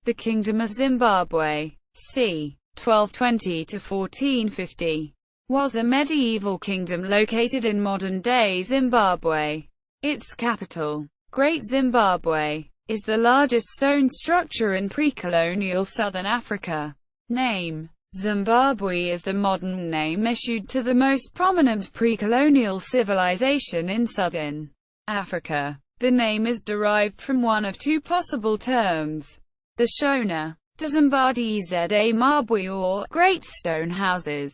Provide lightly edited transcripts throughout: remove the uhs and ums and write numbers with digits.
The Kingdom of Zimbabwe, c. 1220 to 1450, was a medieval kingdom located in modern-day Zimbabwe. Its capital, Great Zimbabwe, is the largest stone structure in pre-colonial southern Africa. Name: Zimbabwe is the modern name issued to the most prominent pre-colonial civilization in southern Africa. The name is derived from one of two possible terms: the Shona, Zimbabwe Mabwe, or Great Stone Houses,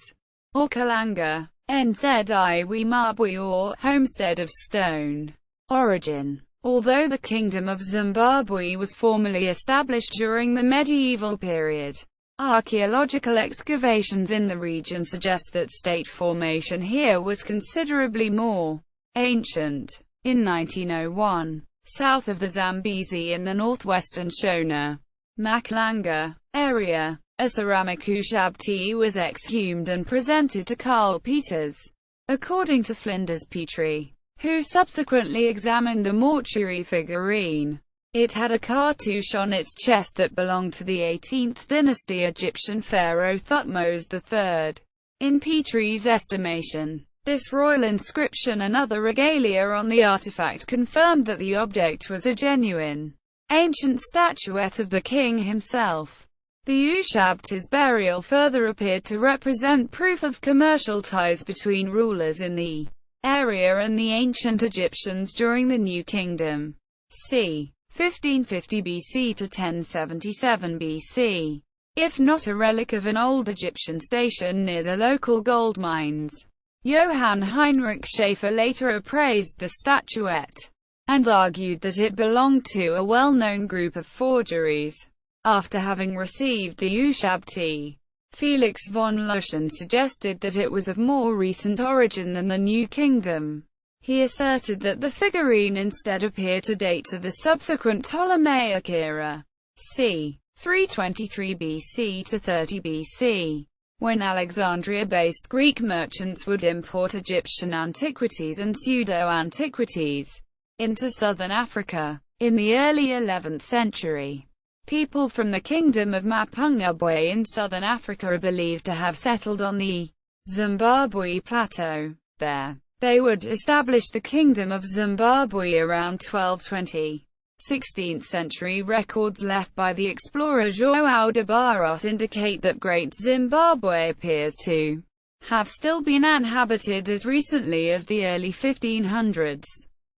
or Kalanga, Mabwe, or Homestead of Stone. Origin: although the Kingdom of Zimbabwe was formally established during the medieval period, archaeological excavations in the region suggest that state formation here was considerably more ancient. In 1901, south of the Zambezi in the northwestern Shona, Makalanga area, a ceramic ushabti was exhumed and presented to Carl Peters. According to Flinders Petrie, who subsequently examined the mortuary figurine, it had a cartouche on its chest that belonged to the 18th dynasty Egyptian pharaoh Thutmose III. In Petrie's estimation, this royal inscription and other regalia on the artifact confirmed that the object was a genuine, ancient statuette of the king himself. The ushabti's burial further appeared to represent proof of commercial ties between rulers in the area and the ancient Egyptians during the New Kingdom, c. 1550 BC to 1077 BC. If not a relic of an old Egyptian station near the local gold mines. Johann Heinrich Schaefer later appraised the statuette, and argued that it belonged to a well-known group of forgeries. After having received the ushabti, Felix von Luschen suggested that it was of more recent origin than the New Kingdom. He asserted that the figurine instead appeared to date to the subsequent Ptolemaic era, c. 323 BC to 30 BC, when Alexandria-based Greek merchants would import Egyptian antiquities and pseudo-antiquities into southern Africa. In the early 11th century, people from the Kingdom of Mapungubwe in southern Africa are believed to have settled on the Zimbabwe Plateau. There, they would establish the Kingdom of Zimbabwe around 1220. 16th century records left by the explorer João de Barros indicate that Great Zimbabwe appears to have still been inhabited as recently as the early 1500s.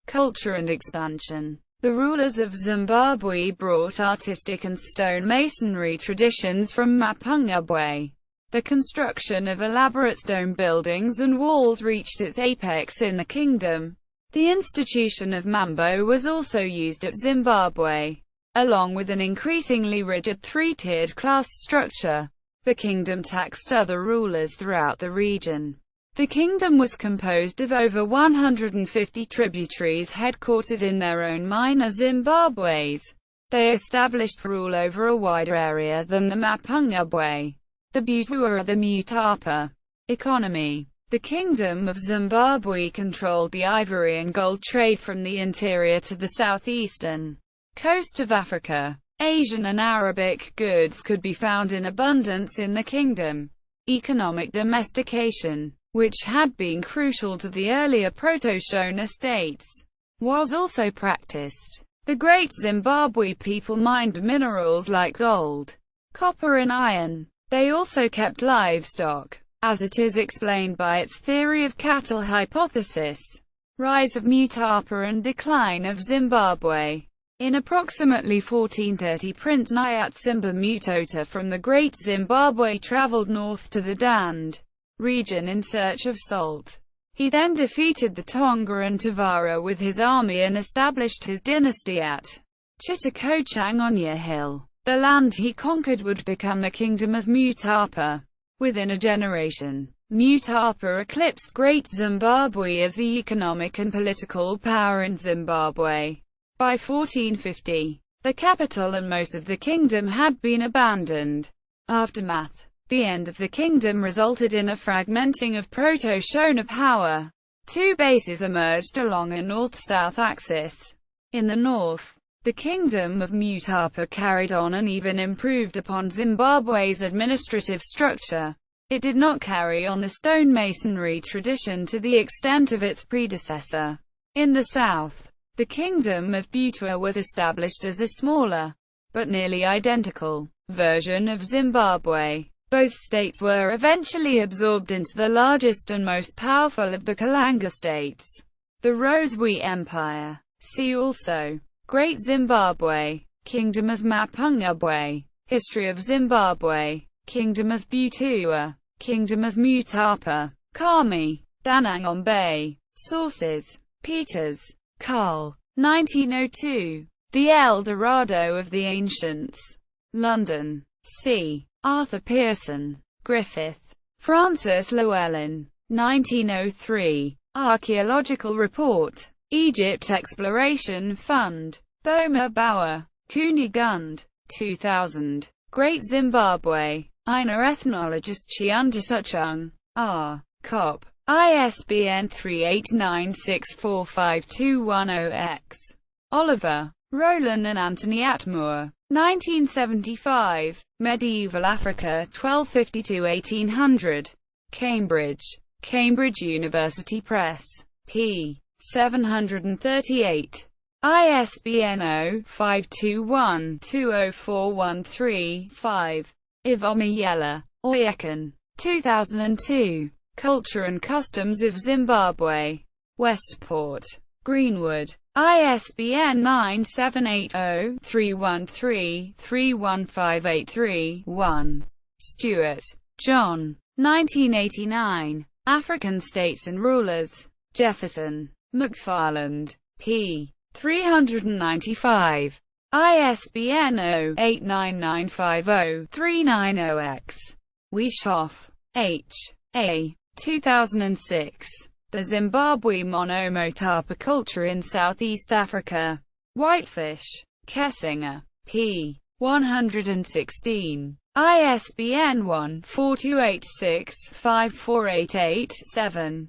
Culture and expansion. The rulers of Zimbabwe brought artistic and stone masonry traditions from Mapungubwe. The construction of elaborate stone buildings and walls reached its apex in the kingdom. The institution of mambo was also used at Zimbabwe, along with an increasingly rigid three-tiered class structure. The kingdom taxed other rulers throughout the region. The kingdom was composed of over 150 tributaries headquartered in their own minor Zimbabwes. They established rule over a wider area than the Mapungubwe, the Butua or the Mutapa. Economy. The Kingdom of Zimbabwe controlled the ivory and gold trade from the interior to the southeastern coast of Africa. Asian and Arabic goods could be found in abundance in the kingdom. Economic domestication, which had been crucial to the earlier Proto-Shona states, was also practiced. The Great Zimbabwe people mined minerals like gold, copper and iron. They also kept livestock, as it is explained by its theory of cattle hypothesis. Rise of Mutapa and decline of Zimbabwe. In approximately 1430, Prince Nyatsimba Mutota from the Great Zimbabwe traveled north to the Dand region in search of salt. He then defeated the Tonga and Tavara with his army and established his dynasty at Chitakochang-Onya Hill. The land he conquered would become the Kingdom of Mutapa. Within a generation, Mutapa eclipsed Great Zimbabwe as the economic and political power in Zimbabwe. By 1450, the capital and most of the kingdom had been abandoned. Aftermath. The end of the kingdom resulted in a fragmenting of Proto-Shona power. Two bases emerged along a north-south axis. In the north, The Kingdom of Mutapa carried on and even improved upon Zimbabwe's administrative structure. It did not carry on the stonemasonry tradition to the extent of its predecessor. In the south, the Kingdom of Butwa was established as a smaller, but nearly identical, version of Zimbabwe. Both states were eventually absorbed into the largest and most powerful of the Kalanga states, the Roswy Empire. See also Great Zimbabwe, Kingdom of Mapungubwe, History of Zimbabwe, Kingdom of Butwa, Kingdom of Mutapa, Kami, Danangombe. Sources: Peters, Carl, 1902. The El Dorado of the Ancients. London. C. Arthur Pearson. Griffith. Francis Llewellyn. 1903. Archaeological Report. Egypt Exploration Fund. Boma Bauer. Kunigund. 2000. Great Zimbabwe. Einer Ethnologist Chiantisuchung. R. Kopp. ISBN 3896452210-X. Oliver, Roland and Anthony Atmore. 1975. Medieval Africa 1252–1800. Cambridge. Cambridge University Press. p. 738. ISBN 0-521-20413-5. Ivomiyela, Oyekun. 2002. Culture and Customs of Zimbabwe. Westport. Greenwood. ISBN 978-0-313-31583-1. Stewart, John. 1989. African States and Rulers. Jefferson. McFarland. p. 395. ISBN 0-89950-390-X. Wishoff, H. A. 2006. The Zimbabwe Monomotapa Culture in Southeast Africa. Whitefish. Kessinger. p. 116. ISBN 1-4286-5488-7.